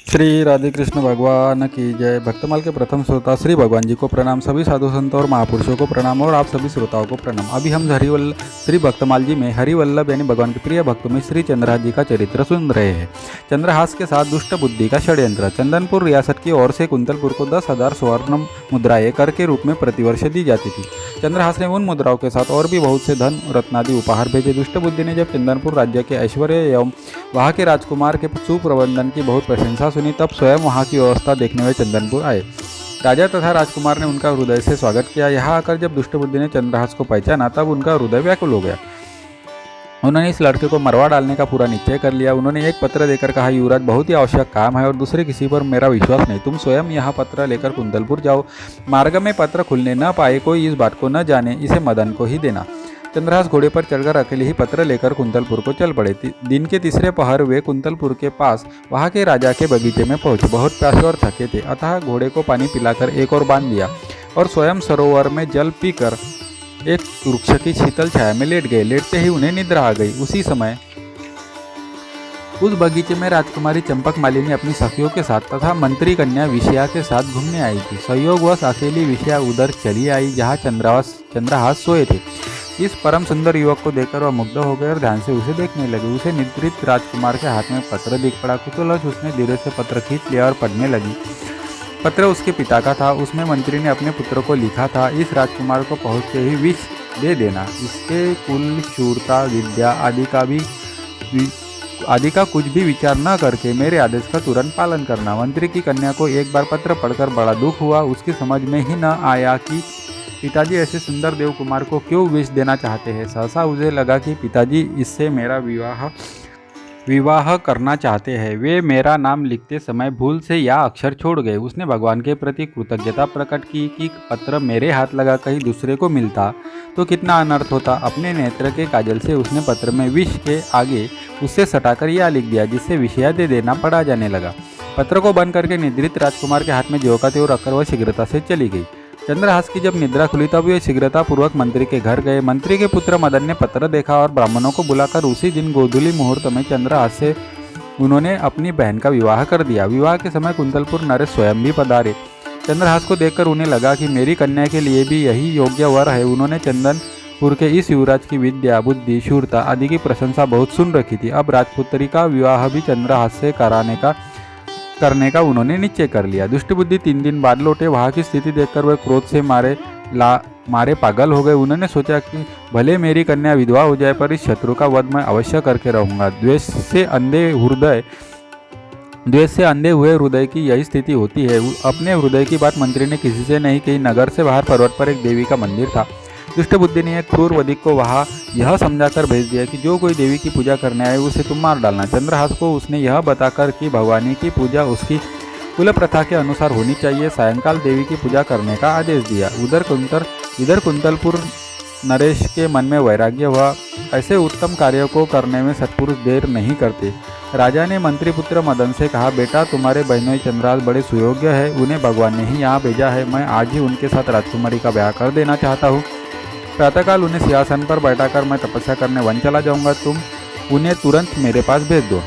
श्री राधे कृष्ण भगवान की जय। भक्तमाल के प्रथम श्रोता श्री भगवान जी को प्रणाम, सभी साधु संतों और महापुरुषों को प्रणाम और आप सभी श्रोताओं को प्रणाम। अभी हम श्री भक्तमाल जी में हरिवल्लभ यानी भगवान के प्रिय भक्तों में श्री चंद्रहास जी का चरित्र सुन रहे हैं। चंद्रहास के साथ दुष्ट बुद्धि का षड्यंत्र। चंदनपुर रियासत की ओर से कुंतलपुर को 10,000 स्वर्ण मुद्राएं कर के रूप में प्रतिवर्ष दी जाती थी। चंद्रहास ने उन मुद्राओं के साथ और भी बहुत से धन रत्नादि उपहार भेजे। दुष्ट बुद्धि ने जब चंदनपुर राज्य के ऐश्वर्य एवं वहाँ के राजकुमार के सुप्रबंधन की बहुत प्रशंसा सुनी, तब स्वयं वहाँ की व्यवस्था देखने वे चंदनपुर आए। राजा तथा राजकुमार ने उनका हृदय से स्वागत किया। यहाँ आकर जब दुष्ट बुद्धि ने चंद्रहास को पहचाना, तब उनका हृदय व्याकुल हो गया। उन्होंने इस लड़के को मरवा डालने का पूरा निश्चय कर लिया। उन्होंने एक पत्र देकर कहा, युवराज, बहुत ही आवश्यक काम है और दूसरे किसी पर मेरा विश्वास नहीं। तुम स्वयं यह पत्र लेकर कुंतलपुर जाओ। मार्ग में पत्र खुलने न पाए, कोई इस बात को न जाने, इसे मदन को ही देना। चंद्रहास घोड़े पर चढ़कर अकेले ही पत्र लेकर कुंतलपुर को चल पड़े। दिन के तीसरे पहर वे कुंतलपुर के पास वहाँ के राजा के बगीचे में पहुंचे। बहुत प्यासे और थके थे, अतः घोड़े को पानी पिलाकर एक और बांध दिया और स्वयं सरोवर में जल पीकर एक वृक्ष की शीतल छाया में लेट गए। लेटते ही उन्हें निद्रा आ गई। उसी समय उस बगीचे में राजकुमारी चंपक मालिनी अपनी सखियों के साथ तथा मंत्री कन्या विषया के साथ घूमने आई थी। संयोगवश अकेली विषया उधर चली आई जहाँ चंद्रहास सोए थे। इस परम सुंदर युवक को देखकर वह मुग्ध हो गए और ध्यान से उसे देखने लगे। उसे निद्रित राजकुमार के हाथ में पत्र दिख पड़ा। कुतूहलवश उसने धीरे से पत्र खींच लिया और पढ़ने लगी। पत्र उसके पिता का था। उसमें मंत्री ने अपने पुत्र को लिखा था, इस राजकुमार को पहुँचते ही विष दे देना। इसके कुल, शूरता, विद्या आदि का कुछ भी विचार न करके मेरे आदेश का तुरंत पालन करना। मंत्री की कन्या को एक बार पत्र पढ़कर बड़ा दुख हुआ। उसकी समझ में ही न आया कि पिताजी ऐसे सुंदर देव कुमार को क्यों विष देना चाहते हैं। सहसा उसे लगा कि पिताजी इससे मेरा विवाह करना चाहते हैं। वे मेरा नाम लिखते समय भूल से या अक्षर छोड़ गए। उसने भगवान के प्रति कृतज्ञता प्रकट की कि पत्र मेरे हाथ लगा कहीं दूसरे को मिलता तो कितना अनर्थ होता। अपने नेत्र के काजल से उसने पत्र में विष के आगे उससे सटाकर यह लिख दिया, जिससे विषया दे देना पड़ा जाने लगा। पत्र को बंद करके निद्रित राजकुमार के हाथ में ज्यों का त्यों रखकर वह शीघ्रता से चली गई। चंद्रहास की जब निद्रा खुली, तब वे शीघ्रता पूर्वक मंत्री के घर गए। मंत्री के पुत्र मदन ने पत्र देखा और ब्राह्मणों को बुलाकर उसी दिन गोधूली मुहूर्त में चंद्रहास से उन्होंने अपनी बहन का विवाह कर दिया। विवाह के समय कुंतलपुर नरेश स्वयं भी पधारे। चंद्रहास को देखकर उन्हें लगा कि मेरी कन्या के लिए भी यही योग्य वर है। उन्होंने चंदनपुर के इस युवराज की विद्या, बुद्धि, शूरता आदि की प्रशंसा बहुत सुन रखी थी। अब राजपुत्री का विवाह भी चंद्रहास से करने का उन्होंने निश्चय कर लिया। दुष्ट बुद्धि 3 दिन बाद लौटे। वहाँ की स्थिति देखकर वे क्रोध से मारे पागल हो गए। उन्होंने सोचा कि भले मेरी कन्या विधवा हो जाए, पर इस शत्रु का वध मैं अवश्य करके रहूंगा। द्वेष से अंधे हुए हृदय की यही स्थिति होती है। अपने हृदय की बात मंत्री ने किसी से नहीं कही। नगर से बाहर पर्वत पर एक देवी का मंदिर था। दुष्ट बुद्धि ने एक क्रूर वधिक को वहाँ यह समझाकर भेज दिया कि जो कोई देवी की पूजा करने आए उसे तुम मार डालना। चंद्रहास को उसने यह बताकर कि भगवानी की पूजा उसकी कुल प्रथा के अनुसार होनी चाहिए, सायंकाल देवी की पूजा करने का आदेश दिया। इधर कुंतलपुर नरेश के मन में वैराग्य हुआ। ऐसे उत्तम कार्यों को करने में सत्पुरुष देर नहीं करते। राजा ने मंत्री पुत्र मदन से कहा, बेटा, तुम्हारे बहनोई चंद्रहास बड़े सुयोग्य है। उन्हें भगवान ने ही यहाँ भेजा है। मैं आज ही उनके साथ राजकुमारी का ब्याह कर देना चाहता हूँ। प्रातःकाल उन्हें सिंहासन पर बैठाकर मैं तपस्या करने वन चला जाऊंगा। तुम उन्हें तुरंत मेरे पास भेज दो।